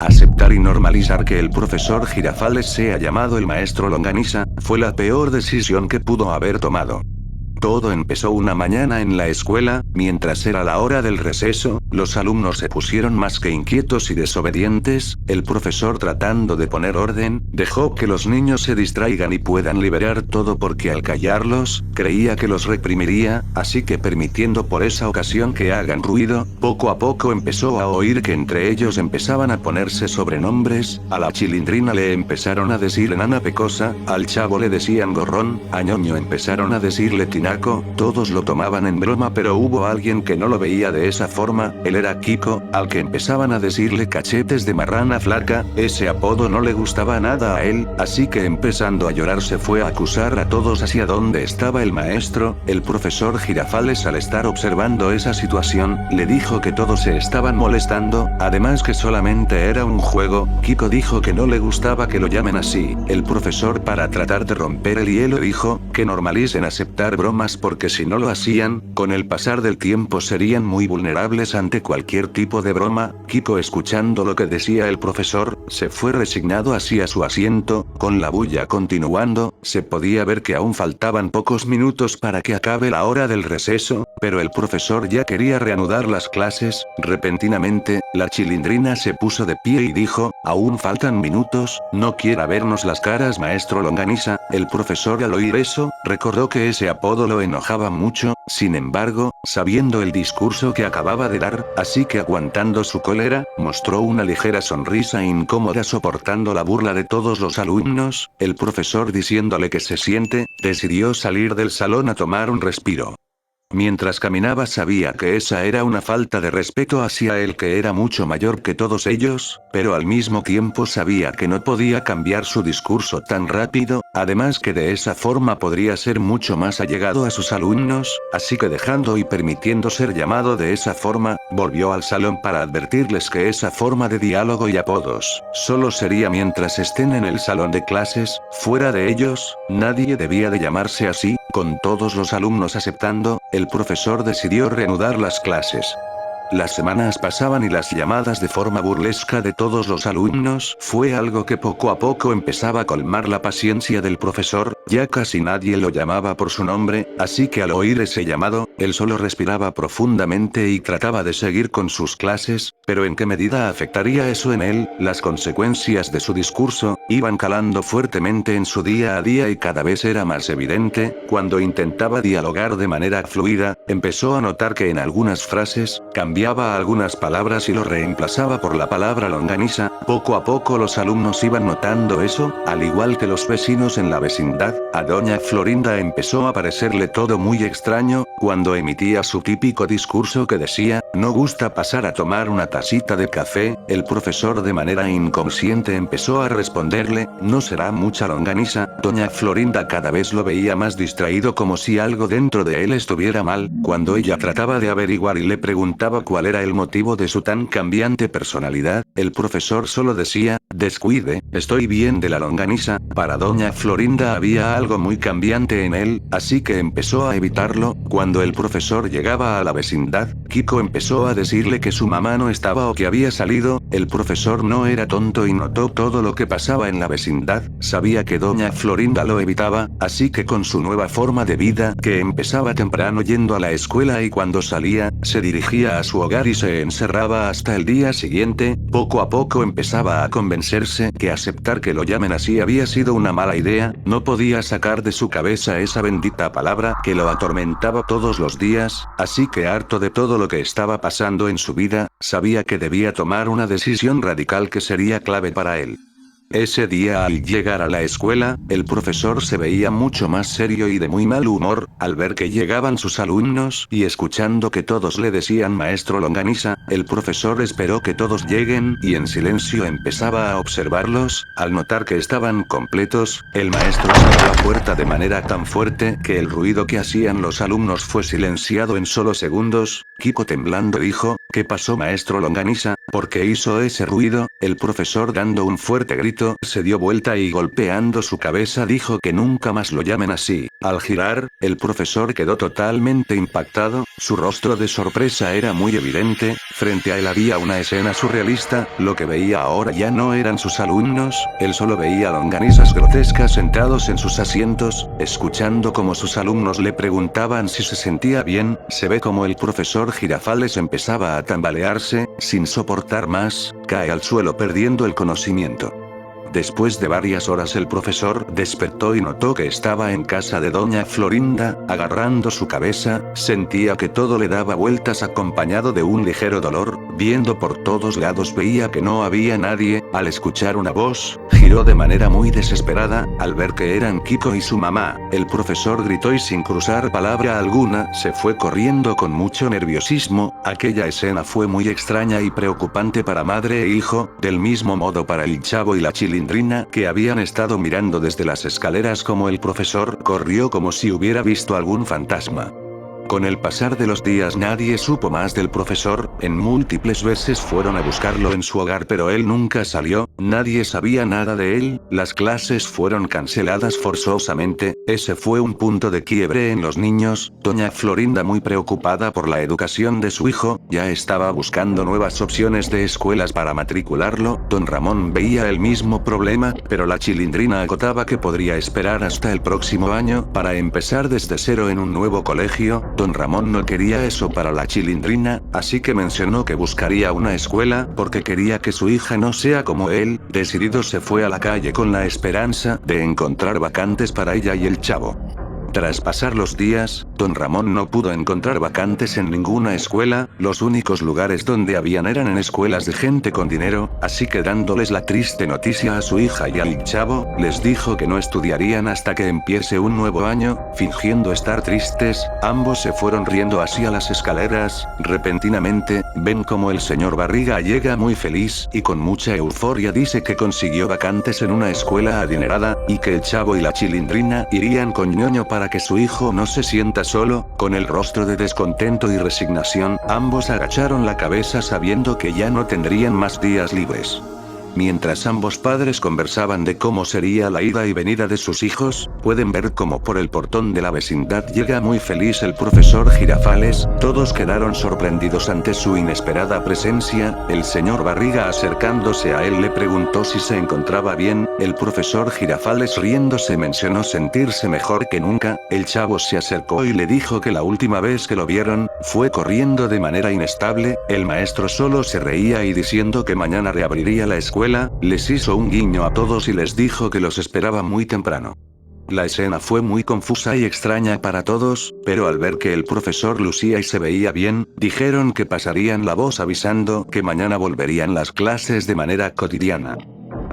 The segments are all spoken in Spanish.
Aceptar y normalizar que el profesor Girafales sea llamado el maestro Longaniza, fue la peor decisión que pudo haber tomado. Todo empezó una mañana en la escuela, mientras era la hora del receso, los alumnos se pusieron más que inquietos y desobedientes, el profesor tratando de poner orden, dejó que los niños se distraigan y puedan liberar todo porque al callarlos, creía que los reprimiría, así que permitiendo por esa ocasión que hagan ruido, poco a poco empezó a oír que entre ellos empezaban a ponerse sobrenombres, a la Chilindrina le empezaron a decir enana pecosa, al Chavo le decían gorrón, a Ñoño empezaron a decirle tinaco, todos lo tomaban en broma pero hubo alguien que no lo veía de esa forma, él era Kiko, al que empezaban a decirle cachetes de marrana flaca, ese apodo no le gustaba nada a él, así que empezando a llorar se fue a acusar a todos hacia donde estaba el maestro, el profesor Girafales al estar observando esa situación, le dijo que todos se estaban molestando, además que solamente era un juego, Kiko dijo que no le gustaba que lo llamen así, el profesor para tratar de romper el hielo dijo, que normalicen aceptar bromas porque si no lo hacían, con el pasar del tiempo serían muy vulnerables ante cualquier tipo de broma, Kiko escuchando lo que decía el profesor, se fue resignado hacia su asiento, con la bulla continuando, se podía ver que aún faltaban pocos minutos para que acabe la hora del receso, pero el profesor ya quería reanudar las clases, repentinamente, la Chilindrina se puso de pie y dijo, aún faltan minutos, no quiera vernos las caras maestro Longaniza, el profesor al oír eso, recordó que ese apodo lo enojaba mucho, sin embargo, sabiendo el discurso que acababa de dar, así que aguantando su cólera, mostró una ligera sonrisa incómoda soportando la burla de todos los alumnos, el profesor diciéndole que se siente, decidió salir del salón a tomar un respiro. Mientras caminaba sabía que esa era una falta de respeto hacia él que era mucho mayor que todos ellos, pero al mismo tiempo sabía que no podía cambiar su discurso tan rápido, además que de esa forma podría ser mucho más allegado a sus alumnos, así que dejando y permitiendo ser llamado de esa forma, volvió al salón para advertirles que esa forma de diálogo y apodos, solo sería mientras estén en el salón de clases, fuera de ellos, nadie debía de llamarse así, con todos los alumnos aceptando, el profesor decidió reanudar las clases. Las semanas pasaban y las llamadas de forma burlesca de todos los alumnos fue algo que poco a poco empezaba a colmar la paciencia del profesor, ya casi nadie lo llamaba por su nombre, así que al oír ese llamado, él solo respiraba profundamente y trataba de seguir con sus clases, pero ¿en qué medida afectaría eso en él? Las consecuencias de su discurso, iban calando fuertemente en su día a día y cada vez era más evidente, cuando intentaba dialogar de manera fluida, empezó a notar que en algunas frases, cambiaba algunas palabras y lo reemplazaba por la palabra longaniza, poco a poco los alumnos iban notando eso, al igual que los vecinos en la vecindad, a doña Florinda empezó a parecerle todo muy extraño, cuando emitía su típico discurso que decía, no gusta pasar a tomar una tacita de café, el profesor de manera inconsciente empezó a responderle, no será mucha longaniza, doña Florinda cada vez lo veía más distraído como si algo dentro de él estuviera mal, cuando ella trataba de averiguar y le preguntaba cuál era el motivo de su tan cambiante personalidad, el profesor solo decía, descuide, estoy bien de la longaniza, para doña Florinda había algo muy cambiante en él, así que empezó a evitarlo, cuando el profesor llegaba a la vecindad, Kiko empezó a decirle que su mamá no estaba o que había salido, el profesor no era tonto y notó todo lo que pasaba en la vecindad, sabía que doña Florinda lo evitaba, así que con su nueva forma de vida, que empezaba temprano yendo a la escuela y cuando salía, se dirigía a su hogar y se encerraba hasta el día siguiente, poco a poco empezaba a convencerse que aceptar que lo llamen así había sido una mala idea, no podía sacar de su cabeza esa bendita palabra que lo atormentaba todos los días, así que harto de todo lo que estaba pasando en su vida, sabía que debía tomar una decisión radical que sería clave para él. Ese día al llegar a la escuela, el profesor se veía mucho más serio y de muy mal humor, al ver que llegaban sus alumnos y escuchando que todos le decían maestro longaniza, el profesor esperó que todos lleguen y en silencio empezaba a observarlos, al notar que estaban completos, el maestro cerró la puerta de manera tan fuerte que el ruido que hacían los alumnos fue silenciado en solo segundos, Kiko temblando dijo, ¿qué pasó maestro longaniza? ¿Por qué hizo ese ruido? El profesor dando un fuerte grito grito, se dio vuelta y golpeando su cabeza dijo que nunca más lo llamen así. Al girar, el profesor quedó totalmente impactado, su rostro de sorpresa era muy evidente, frente a él había una escena surrealista, lo que veía ahora ya no eran sus alumnos, él solo veía longanizas grotescas sentados en sus asientos, escuchando como sus alumnos le preguntaban si se sentía bien, se ve como el profesor Girafales empezaba a tambalearse, sin soportar más, cae al suelo perdiendo el conocimiento. Después de varias horas el profesor despertó y notó que estaba en casa de doña Florinda, agarrando su cabeza, sentía que todo le daba vueltas acompañado de un ligero dolor, viendo por todos lados veía que no había nadie, al escuchar una voz, giró de manera muy desesperada, al ver que eran Kiko y su mamá, el profesor gritó y sin cruzar palabra alguna, se fue corriendo con mucho nerviosismo, aquella escena fue muy extraña y preocupante para madre e hijo, del mismo modo para el Chavo y la Chilindrina, que habían estado mirando desde las escaleras como el profesor corrió como si hubiera visto algún fantasma. Con el pasar de los días nadie supo más del profesor, en múltiples veces fueron a buscarlo en su hogar pero él nunca salió, nadie sabía nada de él, las clases fueron canceladas forzosamente, ese fue un punto de quiebre en los niños, doña Florinda muy preocupada por la educación de su hijo, ya estaba buscando nuevas opciones de escuelas para matricularlo, don Ramón veía el mismo problema, pero la Chilindrina acotaba que podría esperar hasta el próximo año, para empezar desde cero en un nuevo colegio. Don Ramón no quería eso para la Chilindrina, así que mencionó que buscaría una escuela, porque quería que su hija no sea como él, decidido se fue a la calle con la esperanza de encontrar vacantes para ella y el Chavo. Tras pasar los días, don Ramón no pudo encontrar vacantes en ninguna escuela, los únicos lugares donde habían eran en escuelas de gente con dinero, así que dándoles la triste noticia a su hija y al Chavo, les dijo que no estudiarían hasta que empiece un nuevo año, fingiendo estar tristes, ambos se fueron riendo hacia las escaleras, repentinamente, ven como el señor Barriga llega muy feliz y con mucha euforia dice que consiguió vacantes en una escuela adinerada, y que el Chavo y la Chilindrina irían con ñoño para que su hijo no se sienta solo, con el rostro de descontento y resignación, ambos agacharon la cabeza sabiendo que ya no tendrían más días libres. Mientras ambos padres conversaban de cómo sería la ida y venida de sus hijos, pueden ver cómo por el portón de la vecindad llega muy feliz el profesor Girafales, todos quedaron sorprendidos ante su inesperada presencia, el señor Barriga acercándose a él le preguntó si se encontraba bien, el profesor Girafales riéndose mencionó sentirse mejor que nunca, el Chavo se acercó y le dijo que la última vez que lo vieron, fue corriendo de manera inestable, el maestro solo se reía y diciendo que mañana reabriría la escuela, les hizo un guiño a todos y les dijo que los esperaba muy temprano. La escena fue muy confusa y extraña para todos, pero al ver que el profesor lucía y se veía bien, dijeron que pasarían la voz avisando que mañana volverían las clases de manera cotidiana.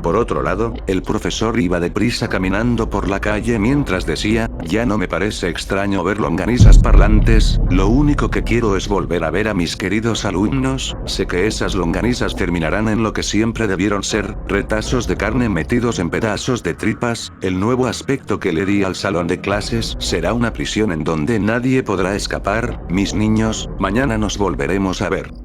Por otro lado, el profesor iba deprisa caminando por la calle mientras decía, ya no me parece extraño ver longanizas parlantes, lo único que quiero es volver a ver a mis queridos alumnos, sé que esas longanizas terminarán en lo que siempre debieron ser, retazos de carne metidos en pedazos de tripas, el nuevo aspecto que le di al salón de clases será una prisión en donde nadie podrá escapar, mis niños, mañana nos volveremos a ver.